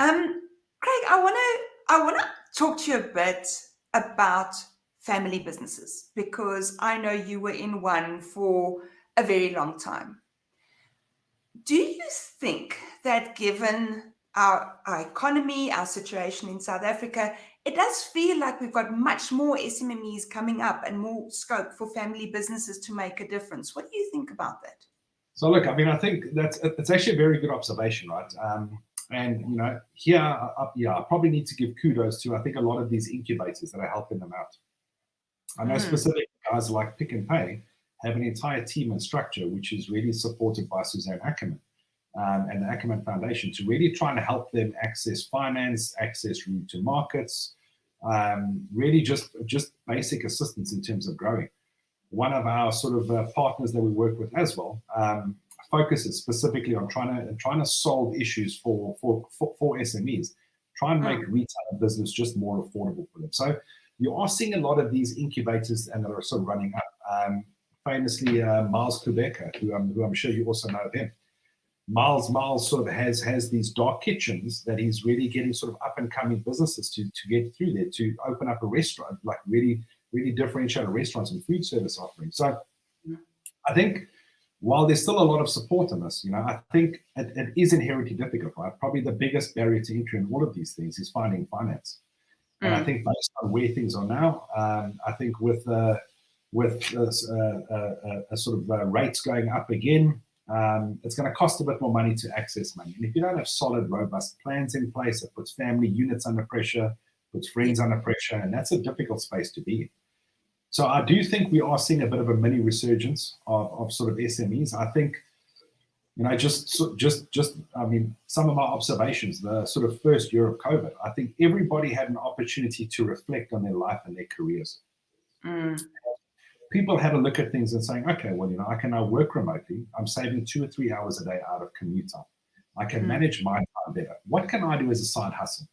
Craige, I wanna talk to you a bit about family businesses because I know you were in one for a very long time. Do you think that given our economy, our situation in South Africa, it does feel like we've got much more SMMEs coming up and more scope for family businesses to make a difference? What do you think about that? So look, I mean, I think it's actually a very good observation, right? And here, I probably need to give kudos to I think a lot of these incubators that are helping them out. I know specific guys like Pick and Pay have an entire team and structure which is really supported by Suzanne Ackerman and the Ackerman Foundation to really trying to help them access finance, access route to markets, really just basic assistance in terms of growing. One of our sort of partners that we work with as well focuses specifically on trying to solve issues for SMEs, try and make retail business just more affordable for them. So you are seeing a lot of these incubators and that are sort of running up. Famously, Miles Quebecer, who I'm sure you also know of him. Miles sort of has these dark kitchens that he's really getting sort of up and coming businesses to get through there, to open up a restaurant, like really differentiated restaurants and food service offerings. So I think while there's still a lot of support in this, I think it is inherently difficult, right? Probably the biggest barrier to entry in all of these things is finding finance. And I think based on where things are now, I think with sort of rates going up again, it's going to cost a bit more money to access money. And if you don't have solid, robust plans in place, it puts family units under pressure, puts friends under pressure, and that's a difficult space to be in. So I do think we are seeing a bit of a mini resurgence of sort of SMEs. I think, I mean, some of my observations, the sort of first year of COVID, I think everybody had an opportunity to reflect on their life and their careers. People had a look at things and saying, okay, well, I can now work remotely. I'm saving 2 or 3 hours a day out of commute time. I can manage my time better. What can I do as a side hustle?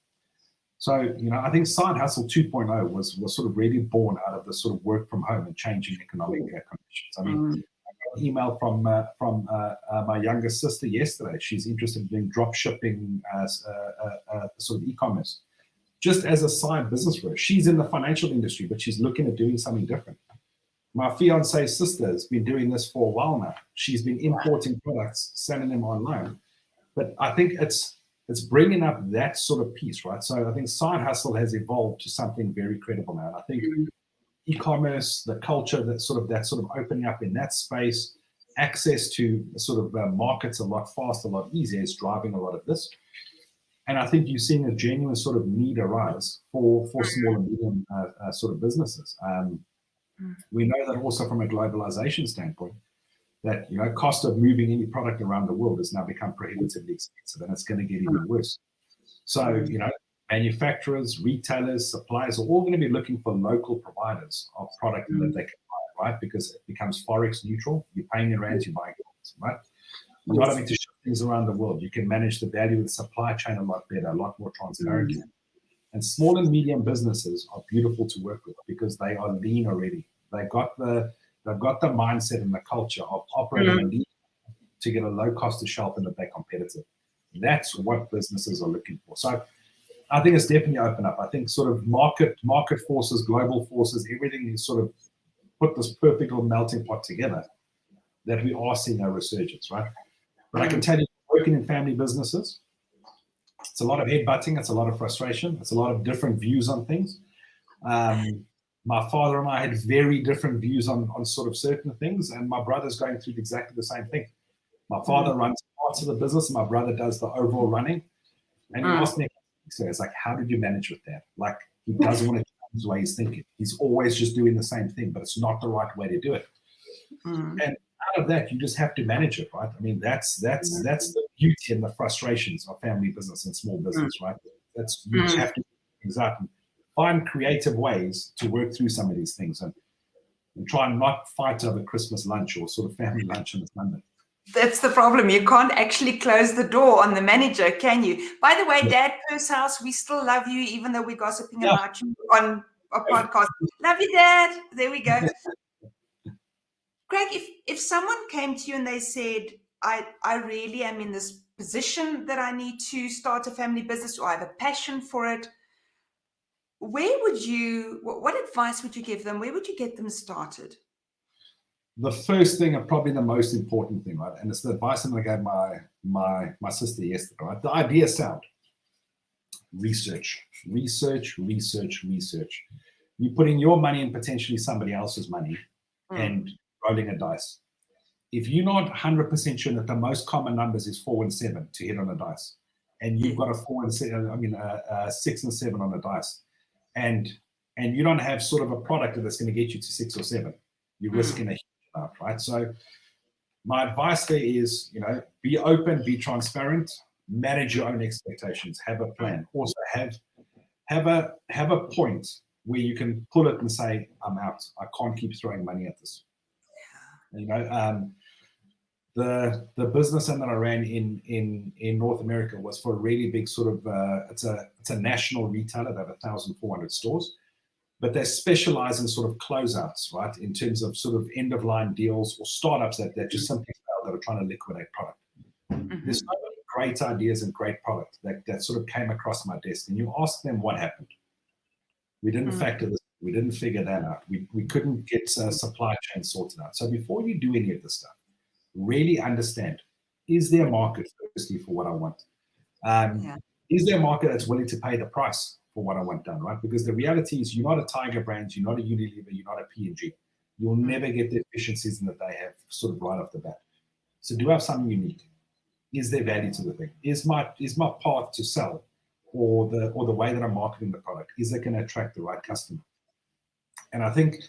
So, I think Side Hustle 2.0 was sort of really born out of the sort of work from home and changing economic conditions. I mean, I got an email from my youngest sister yesterday. She's interested in doing drop shipping as sort of e-commerce, just as a side business for her. She's in the financial industry, but she's looking at doing something different. My fiance's sister has been doing this for a while now. She's been importing products, selling them online. But I think it's bringing up that sort of piece, right? So I think Side Hustle has evolved to something very credible now. And I think e-commerce, the culture, that sort of opening up in that space, access to sort of markets a lot faster, a lot easier is driving a lot of this. And I think you're seeing a genuine sort of need arise for small and medium sort of businesses. We know that also from a globalization standpoint, that cost of moving any product around the world has now become prohibitively expensive, and it's going to get even worse. So manufacturers, retailers, suppliers are all going to be looking for local providers of product that they can buy, right? Because it becomes forex neutral. You're paying in rands, you're buying dollars, right? You're not having to ship things around the world. You can manage the value of the supply chain a lot better, a lot more transparently. And small and medium businesses are beautiful to work with because they are lean already. They've got the mindset and the culture of operating lean to get a low cost of shelf and that they're competitive. That's what businesses are looking for. So I think it's definitely opened up. I think sort of market forces, global forces, everything is sort of put this perfect little melting pot together that we are seeing a resurgence, right? But I can tell you, working in family businesses, it's a lot of headbutting, it's a lot of frustration, it's a lot of different views on things. My father and I had very different views on sort of certain things, and my brother's going through exactly the same thing. My father runs parts of the business, and my brother does the overall running. And he asked me, so it's like, how did you manage with that? Like, he doesn't want to change the way he's thinking. He's always just doing the same thing, but it's not the right way to do it. And out of that, you just have to manage it, right? I mean, that's the beauty and the frustrations of family business and small business, right? You just have to exactly find creative ways to work through some of these things and try and not fight over Christmas lunch or sort of family lunch on a Sunday. That's the problem. You can't actually close the door on the manager, can you? By the way, Dad Pershouse, we still love you, even though we're gossiping about you on a podcast. Love you, Dad. There we go. Craige, if someone came to you and they said, I really am in this position that I need to start a family business, or I have a passion for it, what advice would you give them? Where would you get them started? The first thing, and probably the most important thing, right? And it's the advice I'm going to give my sister yesterday, right? The idea sound. Research. You put in your money and potentially somebody else's money and rolling a dice. If you're not 100% sure that the most common numbers is 4 and 7 to hit on a dice, and you've got a 6 and 7 on a dice, and you don't have sort of a product that's going to get you to 6 or 7, you're risking a huge amount, right? So my advice there is, be open, be transparent, manage your own expectations, have a plan. Also have a point where you can pull it and say, I'm out. I can't keep throwing money at this. The business that I ran in North America was for a really big sort of it's a national retailer. They have 1,400 stores, but they specialize in sort of closeouts, right? In terms of sort of end of line deals or startups that just simply failed, that are trying to liquidate product. There's so many great ideas and great product that sort of came across my desk, and you ask them what happened. We didn't factor this. We didn't figure that out. We couldn't get supply chain sorted out. So before you do any of this stuff, really understand, is there a market firstly for what I want? Is there a market that's willing to pay the price for what I want done, right? Because the reality is, you're not a Tiger Brands, you're not a Unilever, you're not a P&G. You'll never get the efficiencies that they have sort of right off the bat. So do I have something unique? Is there value to the thing? Is my path to sell or the way that I'm marketing the product, is it going to attract the right customer? And I think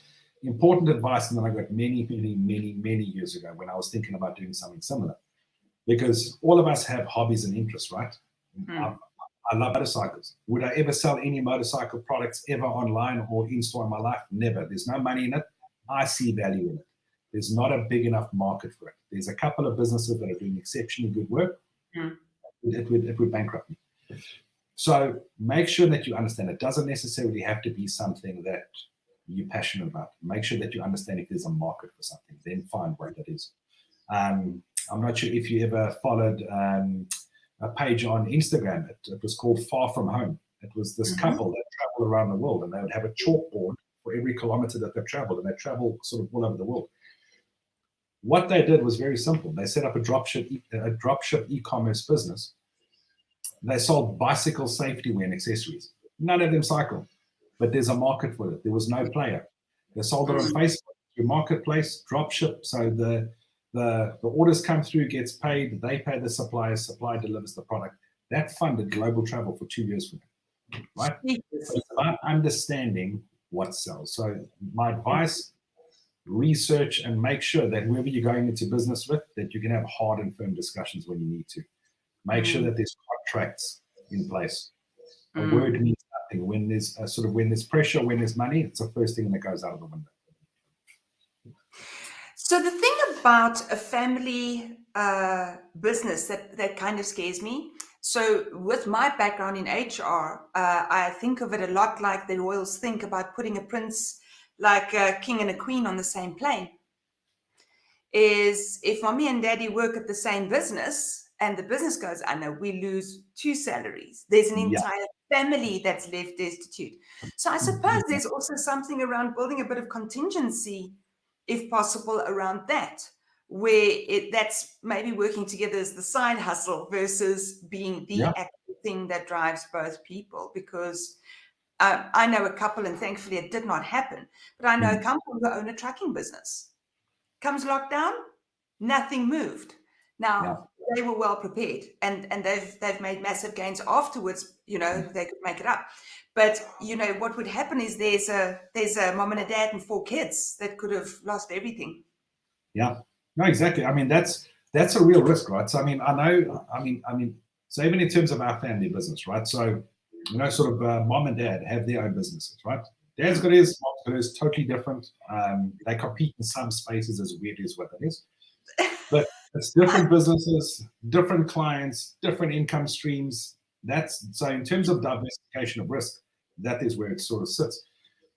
important advice that I got many years ago when I was thinking about doing something similar, because all of us have hobbies and interests, right? I love motorcycles. Would I ever sell any motorcycle products ever online or in-store in my life? Never. There's no money in it. I see value in it. There's not a big enough market for it. There's a couple of businesses that are doing exceptionally good work. It would bankrupt me. So make sure that you understand it doesn't necessarily have to be something that you're passionate about. Make sure that you understand if there's a market for something, then find what that is. I'm not sure if you ever followed a page on Instagram. It was called Far From Home. It was this couple that traveled around the world, and they would have a chalkboard for every kilometer that they've traveled, and they travel sort of all over the world. What they did was very simple. They set up a dropship e-commerce business. They sold bicycle safety wear and accessories. None of them cycle, but there's a market for it. There was no player. They sold it on Facebook, through marketplace, dropship. So the orders come through, gets paid. They pay the supplier. Supplier delivers the product. That funded global travel for 2 years for them, right? So it's about understanding what sells. So my advice: research and make sure that whoever you're going into business with, that you can have hard and firm discussions when you need to. Make sure that there's contracts in place. A word means nothing. When there's pressure, when there's money, it's the first thing that goes out of the window. So the thing about a family business that kind of scares me. So with my background in HR, I think of it a lot like the royals think about putting a prince, like a king and a queen, on the same plane. Is if mommy and daddy work at the same business and the business goes under, we lose 2 salaries. There's an entire family that's left destitute. So I suppose there's also something around building a bit of contingency, if possible, around that, where that's maybe working together as the side hustle versus being the actual thing that drives both people. Because I know a couple, and thankfully it did not happen, but I know a couple who own a trucking business. Comes lockdown, nothing moved. Now, they were well prepared, and they've made massive gains afterwards. They could make it up. But what would happen is there's a mom and a dad and 4 kids that could have lost everything. Yeah, no, exactly. I mean, that's a real risk, right? So so even in terms of our family business, right? So sort of mom and dad have their own businesses, right? Dad's got his, mom's got his, totally different. They compete in some spaces, as weird as what that is. But it's different businesses, different clients, different income streams. So in terms of diversification of risk, that is where it sort of sits.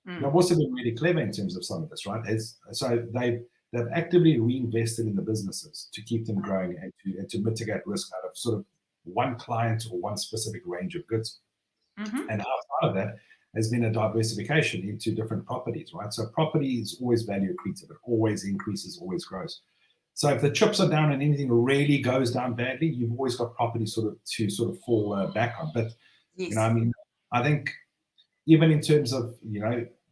They've also been really clever in terms of some of this, right? So they've actively reinvested in the businesses to keep them growing and to mitigate risk out of sort of one client or one specific range of goods. Mm-hmm. And outside of that has been a diversification into different properties, right? So property is always value accretive. It always increases, always grows. So if the chips are down and anything really goes down badly, you've always got property to fall back on. But, Yes. I mean, I think even in terms of,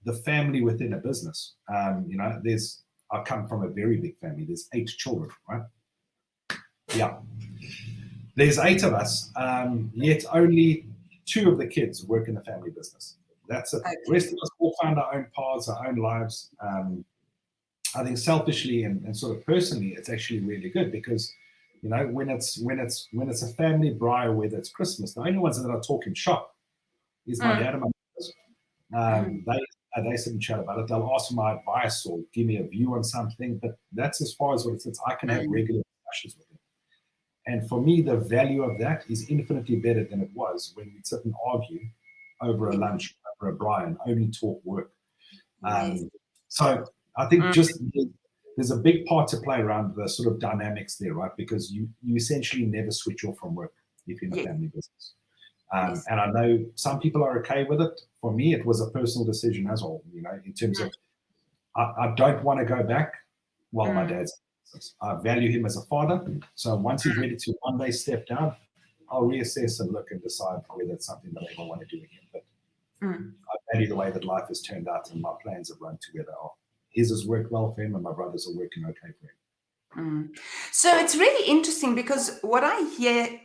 the family within a business, I come from a very big family. There's 8 children, right? Yeah. There's 8 of us, yet only 2 of the kids work in the family business. That's it. Okay. The rest of us all found our own paths, our own lives. I think selfishly and sort of personally, it's actually really good because, when it's a family braai, whether it's Christmas, the only ones that are talking shop is my dad and my brothers. They sit and chat about it. They'll ask my advice or give me a view on something, but that's as far as what it is. I can have regular discussions with them. And for me, the value of that is infinitely better than it was when we'd sit and argue over a lunch, over a braai, and only talk work. So I think just there's a big part to play around the sort of dynamics there, right? Because you essentially never switch off from work if you're in a family business. And I know some people are okay with it. For me, it was a personal decision as well, in terms of I don't want to go back while my dad's in business. I value him as a father. So once he's ready to one day step down, I'll reassess and look and decide whether it's something that I ever want to do again. But I value the way that life has turned out and my plans have run together. His has worked well for him and my brothers are working okay for him. So it's really interesting because what I hear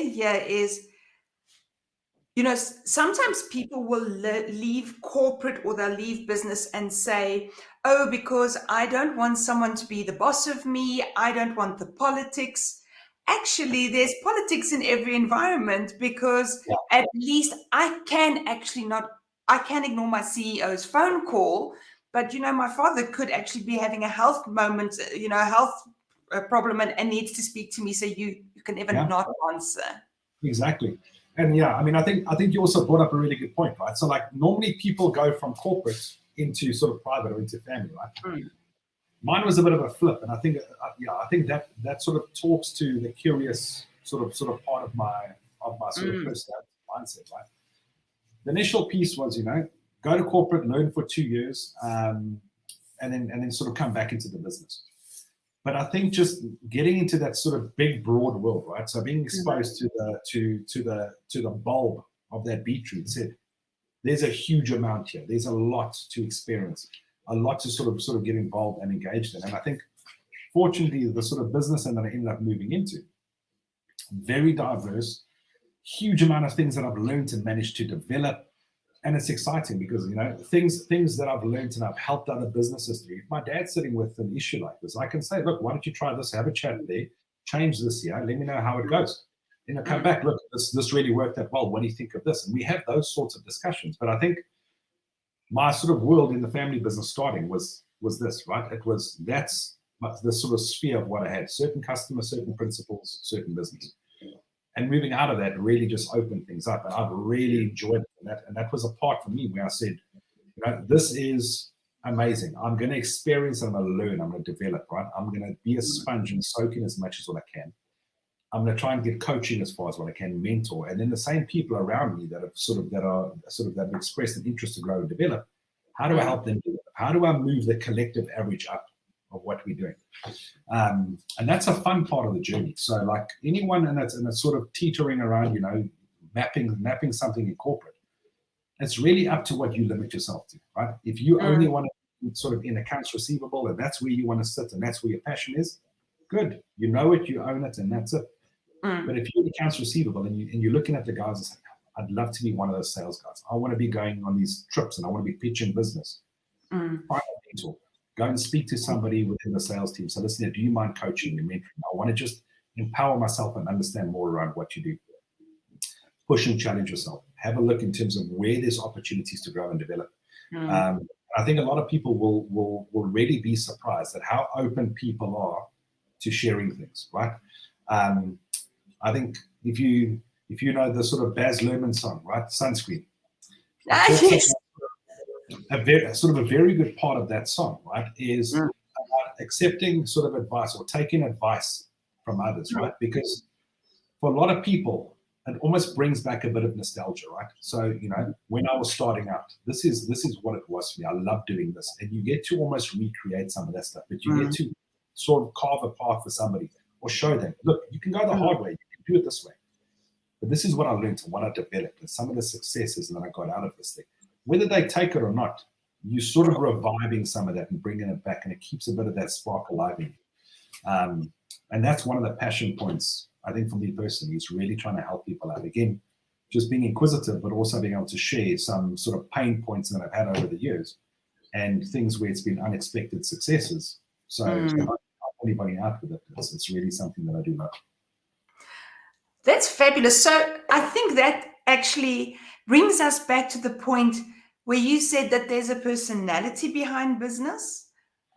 here is, sometimes people will leave corporate or they'll leave business and say, oh, because I don't want someone to be the boss of me. I don't want the politics. Actually, there's politics in every environment because at least I can ignore my CEO's phone call. But, my father could actually be having a health moment, a health problem and needs to speak to me. So you can even not answer. Exactly. And I think you also brought up a really good point, right? So like normally people go from corporate into sort of private or into family, right? Mine was a bit of a flip. And I think that sort of talks to the curious sort of part of my sort of personality mindset, right? The initial piece was, go to corporate, learn for 2 years, and then sort of come back into the business. But I think just getting into that sort of big, broad world, right? So being exposed to the bulb of that beetroot, said, there's a huge amount here. There's a lot to experience, a lot to sort of get involved and engaged in. And I think, fortunately, the sort of business that I ended up moving into, very diverse, huge amount of things that I've learned and managed to develop. And it's exciting because, things that I've learned and I've helped other businesses through. If my dad's sitting with an issue like this, I can say, look, why don't you try this? Have a chat there, change this here, let me know how it goes. Then I'll come back, look, this really worked out well. What do you think of this? And we have those sorts of discussions. But I think my sort of world in the family business starting was this, right? That's the sort of sphere of what I had: certain customers, certain principles, certain business. And moving out of that really just opened things up. And I've really enjoyed it. And that was a part for me where I said, this is amazing. I'm going to experience, I'm going to learn, I'm going to develop, right? I'm going to be a sponge and soak in as much as what I can. I'm going to try and get coaching as far as what I can, mentor. And then the same people around me that have expressed an interest to grow and develop, how do I help them do it? How do I move the collective average up of what we're doing? And that's a fun part of the journey. So like anyone and it's sort of teetering around, mapping something in corporate, it's really up to what you limit yourself to, right? If you only want to be sort of in accounts receivable and that's where you want to sit and that's where your passion is, good. You know it, you own it, and that's it. But if you're in accounts receivable and you're looking at the guys and saying, I'd love to be one of those sales guys. I want to be going on these trips and I want to be pitching business. Find a mentor. Go and speak to somebody within the sales team. So listen, do you mind coaching and mentoring? I want to just empower myself and understand more around what you do. Push and challenge yourself. Have a look in terms of where there's opportunities to grow and develop. I think a lot of people will really be surprised at how open people are to sharing things, right? I think if you know the sort of Baz Luhrmann song, right? Sunscreen. Yes. A very good part of that song, right, is about accepting sort of advice or taking advice from others, right? Because for a lot of people, it almost brings back a bit of nostalgia, right? So, when I was starting out, this is what it was for me. I love doing this. And you get to almost recreate some of that stuff, but you get to sort of carve a path for somebody or show them, look, you can go the hard way, you can do it this way. But this is what I learned and what I developed and some of the successes that I got out of this thing. Whether they take it or not, you sort of reviving some of that and bringing it back, and it keeps a bit of that spark alive in you. And that's one of the passion points, I think, for me personally, is really trying to help people out. Again, just being inquisitive, but also being able to share some sort of pain points that I've had over the years and things where it's been unexpected successes. So if I can help anybody out with it, it's really something that I do love. That's fabulous. So I think that actually brings us back to the point where you said that there's a personality behind business.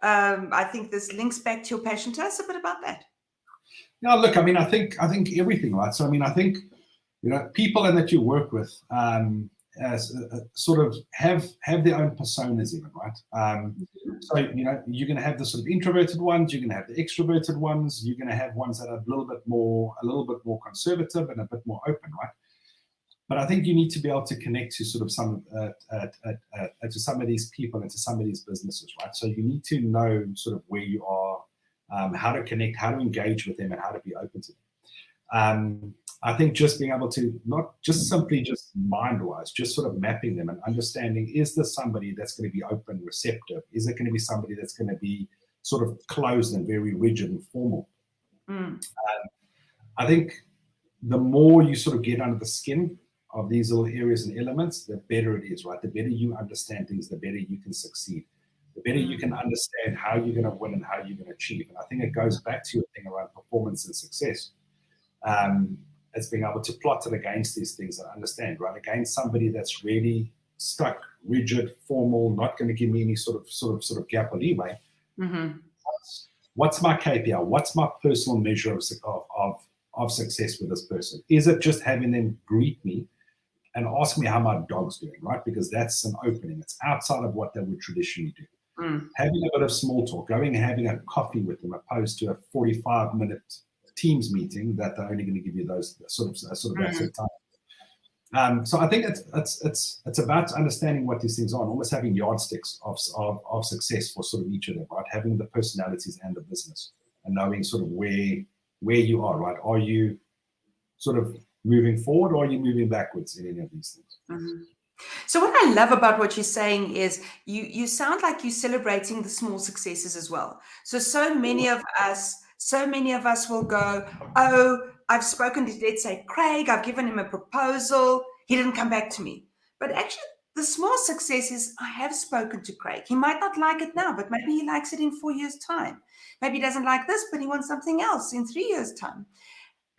I think this links back to your passion. Tell us a bit about that. No, look, I think everything, right? So, I think, people that you work with sort of have their own personas even, right? So, you're going to have the sort of introverted ones, you're going to have the extroverted ones, you're going to have ones that are a little bit more conservative and a bit more open, right? But I think you need to be able to connect to sort of some to some of these people and to some of these businesses, right? So you need to know sort of where you are, how to connect, how to engage with them, and how to be open to them. I think just being able to not just simply just mind-wise, just sort of mapping them and understanding, is this somebody that's going to be open, receptive? Is it going to be somebody that's going to be sort of closed and very rigid and formal? I think the more you sort of get under the skin of these little areas and elements, the better it is, right? The better you understand things, the better you can succeed. The better you can understand how you're going to win and how you're going to achieve. And I think it goes back to your thing around performance and success. It's being able to plot it against these things and understand, right? Against somebody that's really stuck, rigid, formal, not going to give me any sort of gap or leeway. What's my KPI? What's my personal measure of success with this person? Is it just having them greet me and ask me how my dog's doing, right? Because that's an opening. It's outside of what they would traditionally do. Having a bit of small talk, going and having a coffee with them, opposed to a 45-minute Teams meeting that they're only going to give you those sort of that time. So I think it's about understanding what these things are and almost having yardsticks of success for sort of each of them, right? Having the personalities and the business and knowing sort of where you are, right? Are you sort of moving forward or are you moving backwards in any of these things? So what I love about what you're saying is you sound like you're celebrating the small successes as well. So many of us will go, oh, I've spoken to, let's say, Craige, I've given him a proposal, he didn't come back to me. But actually, the small success is I have spoken to Craige. He might not like it now, but maybe he likes it in 4 years' time. Maybe he doesn't like this, but he wants something else in 3 years' time.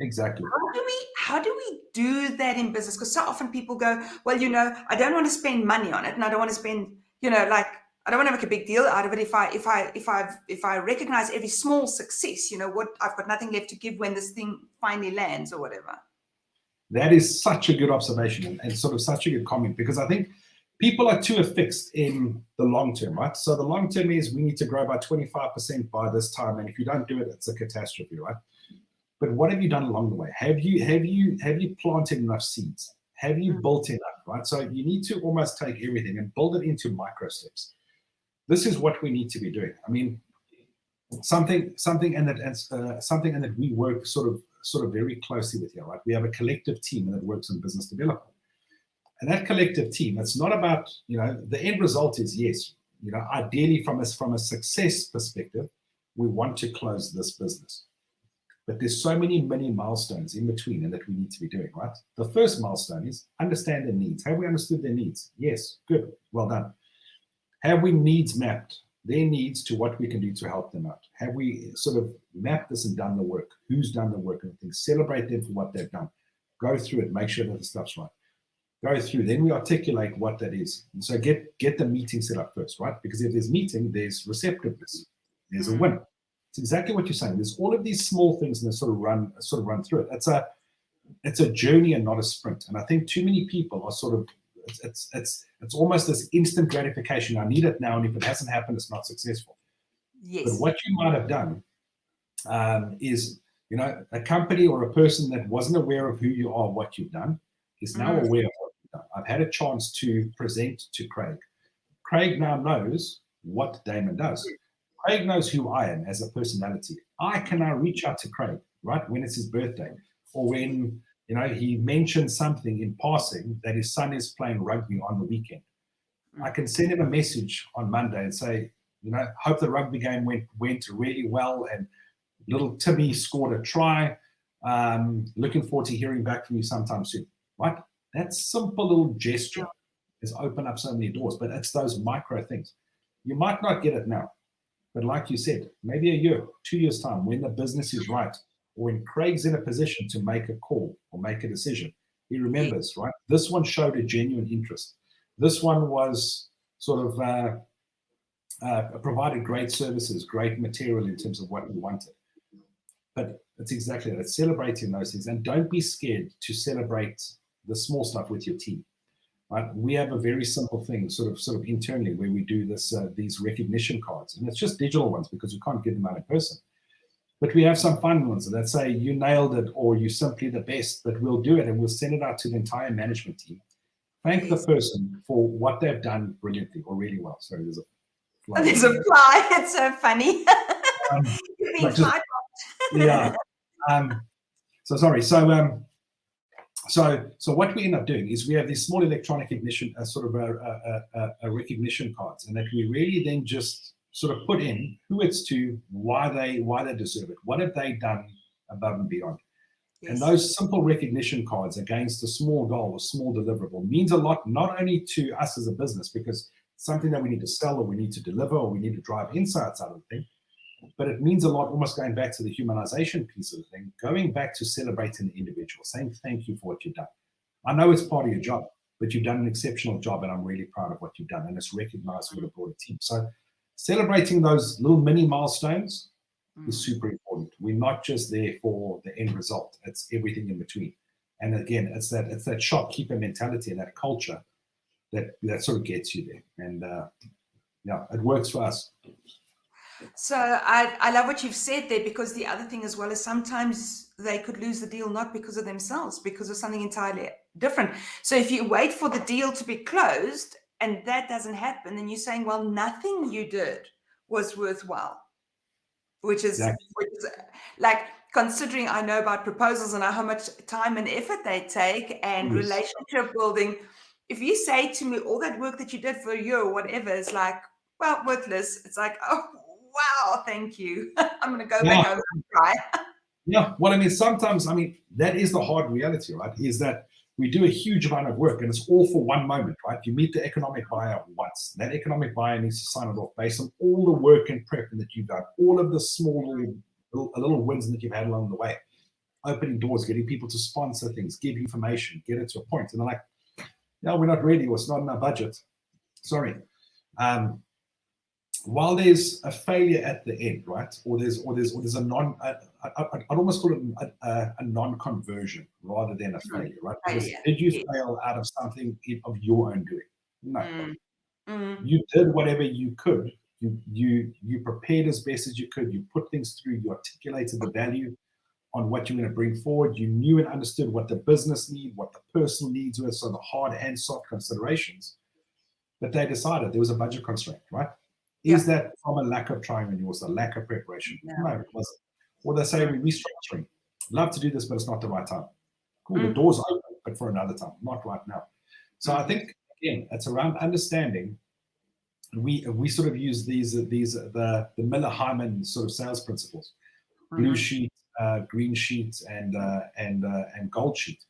Exactly. How do we do that in business? Because so often people go, well, I don't want to spend money on it, and I don't want to spend, I don't want to make a big deal out of it. If I recognize every small success, what, I've got nothing left to give when this thing finally lands or whatever. That is such a good observation and sort of such a good comment, because I think people are too affixed in the long term, right? So the long term is we need to grow by 25% by this time, and if you don't do it, it's a catastrophe, right? But what have you done along the way? Have you planted enough seeds? Have you built enough, right? So you need to almost take everything and build it into micro steps. This is what we need to be doing. I mean, something that we work sort of very closely with here, right? We have a collective team that works on business development. And that collective team, it's not about, the end result is, yes, ideally from a success perspective, we want to close this business. But there's so many milestones in between and that we need to be doing, right? The first milestone is understand their needs. Have we understood their needs? Yes, good, well done. Have we needs mapped, their needs to what we can do to help them out? Have we sort of mapped this and done the work? Who's done the work and things? Celebrate them for what they've done. Go through it, make sure that the stuff's right. Go through, then we articulate what that is. And so get the meeting set up first, right? Because if there's meeting, there's receptiveness, there's a win. It's exactly what you're saying. There's all of these small things that sort of run through it. It's a journey and not a sprint. And I think too many people are sort of, it's almost this instant gratification. I need it now, and if it hasn't happened, it's not successful. But Yes. what you might have done is, a company or a person that wasn't aware of who you are, what you've done, is now aware of what you've done. I've had a chance to present to Craige. Craige now knows what Daymon does. Craige knows who I am as a personality. I can now reach out to Craige, right, when it's his birthday, or when he mentions something in passing that his son is playing rugby on the weekend. I can send him a message on Monday and say, hope the rugby game went really well, and little Timmy scored a try. Looking forward to hearing back from you sometime soon. Right? That simple little gesture has opened up so many doors, but it's those micro things. You might not get it now, but like you said, maybe a year, 2 years' time, when the business is right, or when Craig's in a position to make a call or make a decision, he remembers, right? This one showed a genuine interest. This one was sort of provided great services, great material in terms of what we wanted. But it's exactly that. It's celebrating those things, and don't be scared to celebrate the small stuff with your team. Right? We have a very simple thing, sort of internally, where we do this these recognition cards, and it's just digital ones because we can't give them out in person. But we have some fun ones that say you nailed it or you simply the best. But we'll do it and we'll send it out to the entire management team. Thank the person for what they've done brilliantly or really well. Sorry, there's a fly. There's a fly. It's so funny. Yeah. So sorry. So what we end up doing is we have these small electronic ignition, sort of a recognition cards, and that we really then just sort of put in who it's to, why they deserve it, what have they done above and beyond. Yes. And those simple recognition cards against a small goal, a small deliverable, means a lot, not only to us as a business, because it's something that we need to sell or we need to deliver or we need to drive insights out of the thing, but it means a lot, almost going back to the humanization piece of the thing, going back to celebrating the individual, saying thank you for what you've done. I know it's part of your job, but you've done an exceptional job and I'm really proud of what you've done, and it's recognized with a broader team. So celebrating those little mini milestones is super important. We're not just there for the end result. It's everything in between. And again, it's that shopkeeper mentality and that culture that sort of gets you there. And it works for us. So I love what you've said there, because the other thing as well is sometimes they could lose the deal not because of themselves, because of something entirely different. So if you wait for the deal to be closed and that doesn't happen, then you're saying, well, nothing you did was worthwhile, which is like, considering I know about proposals and how much time and effort they take and relationship building. If you say to me all that work that you did for a year or whatever is like, well, worthless, it's like, oh, wow, thank you. I'm going to go back home and try. Yeah, well, I mean, sometimes, that is the hard reality, right? Is that we do a huge amount of work and it's all for one moment, right? You meet the economic buyer once. That economic buyer needs to sign it off based on all the work and prep that you've done, all of the small little wins that you've had along the way, opening doors, getting people to sponsor things, give information, get it to a point. And they're like, no, we're not ready, or it's not in our budget. Sorry. While there's a failure at the end, right, or there's a I'd almost call it a non-conversion rather than a failure, right? Because did you fail out of something of your own doing? No. You did whatever you could. You prepared as best as you could. You put things through. You articulated the value on what you're going to bring forward. You knew and understood what the business need, what the personal needs were, so the hard and soft considerations. But they decided there was a budget constraint, right? Is that from a lack of trying on yours, a lack of preparation? No, it wasn't. Or they say we're restructuring. Love to do this, but it's not the right time. Cool, the door's open, but for another time, not right now. So I think, again, it's around understanding. We sort of use the Miller-Hyman sort of sales principles: blue sheet, green sheet, and gold sheet.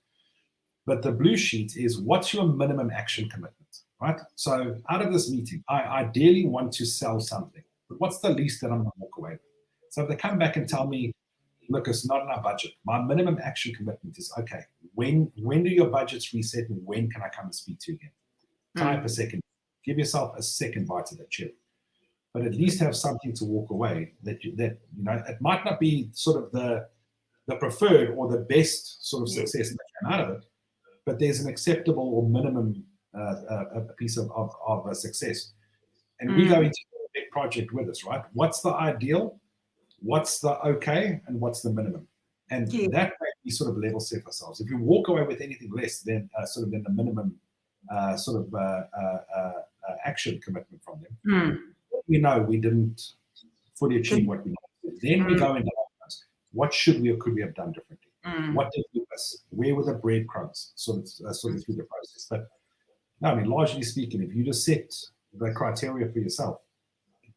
But the blue sheet is, what's your minimum action commitment? Right? So out of this meeting, I ideally want to sell something, but what's the least that I'm going to walk away with? So if they come back and tell me, look, it's not in our budget, my minimum action commitment is, okay, when do your budgets reset and when can I come and speak to you again? Type a second. Give yourself a second bite of that cherry. But at least have something to walk away that it might not be sort of the preferred or the best sort of success that came out of it, but there's an acceptable or minimum a piece of success. And we go into a big project with us, right? What's the ideal? What's the okay? And what's the minimum? And that way we sort of level set ourselves. If you walk away with anything less than than the minimum action commitment from them, we know we didn't fully achieve what we wanted. Then we go into what should we or could we have done differently? What did we miss? Where were the breadcrumbs sort of through the process? But no, I mean, largely speaking, if you just set the criteria for yourself,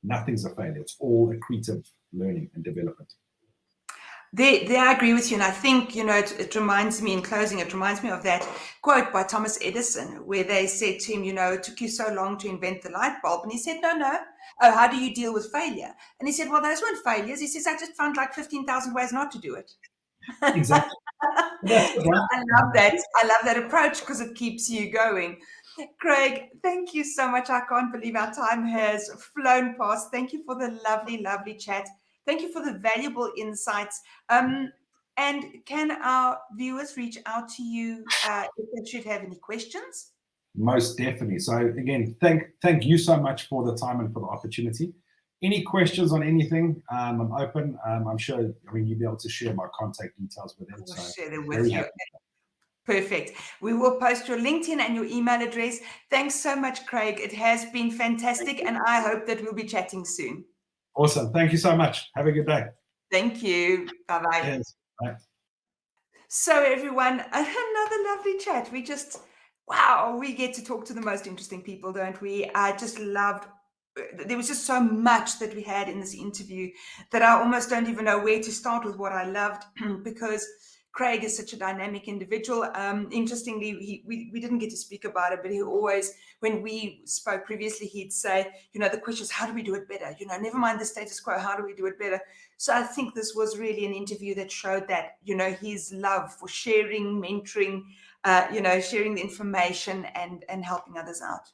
nothing's a failure. It's all accretive learning and development. There, I agree with you. And I think, it reminds me, in closing, it reminds me of that quote by Thomas Edison, where they said to him, it took you so long to invent the light bulb. And he said, no. Oh, how do you deal with failure? And he said, well, those weren't failures. He says, I just found like 15,000 ways not to do it. Exactly. I love that. I love that approach because it keeps you going. Craige, thank you so much. I can't believe our time has flown past. Thank you for the lovely, lovely chat. Thank you for the valuable insights. And can our viewers reach out to you if they should have any questions? Most definitely. So again, thank you so much for the time and for the opportunity. Any questions on anything? I'm open. I'm sure. You'll be able to share my contact details with them. I'll share them with you. Perfect. We will post your LinkedIn and your email address. Thanks so much, Craige. It has been fantastic, and I hope that we'll be chatting soon. Awesome. Thank you so much. Have a good day. Thank you. Bye-bye. Yes. Bye. So everyone, another lovely chat. We get to talk to the most interesting people, don't we? I just loved, there was just so much that we had in this interview that I almost don't even know where to start with what I loved because Craige is such a dynamic individual. Interestingly, we didn't get to speak about it, but he always, when we spoke previously, he'd say, the question is, how do we do it better? Never mind the status quo, how do we do it better? So I think this was really an interview that showed that, his love for sharing, mentoring, sharing the information and helping others out.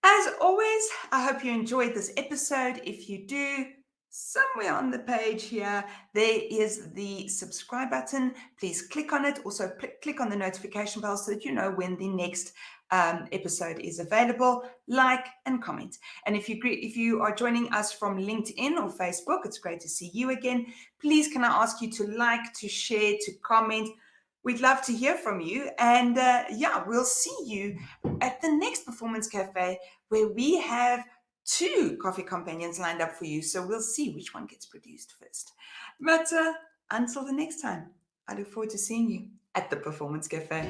As always, I hope you enjoyed this episode. If you do, somewhere on the page here, there is the subscribe button. Please click on it. Also, click on the notification bell so that you know when the next episode is available. Like and comment. And if you are joining us from LinkedIn or Facebook, it's great to see you again. Please, can I ask you to like, to share, to comment? We'd love to hear from you. And we'll see you at the next Performance Cafe, where we have 2 coffee companions lined up for you. So we'll see which one gets produced first. But until the next time, I look forward to seeing you at the Performance Cafe.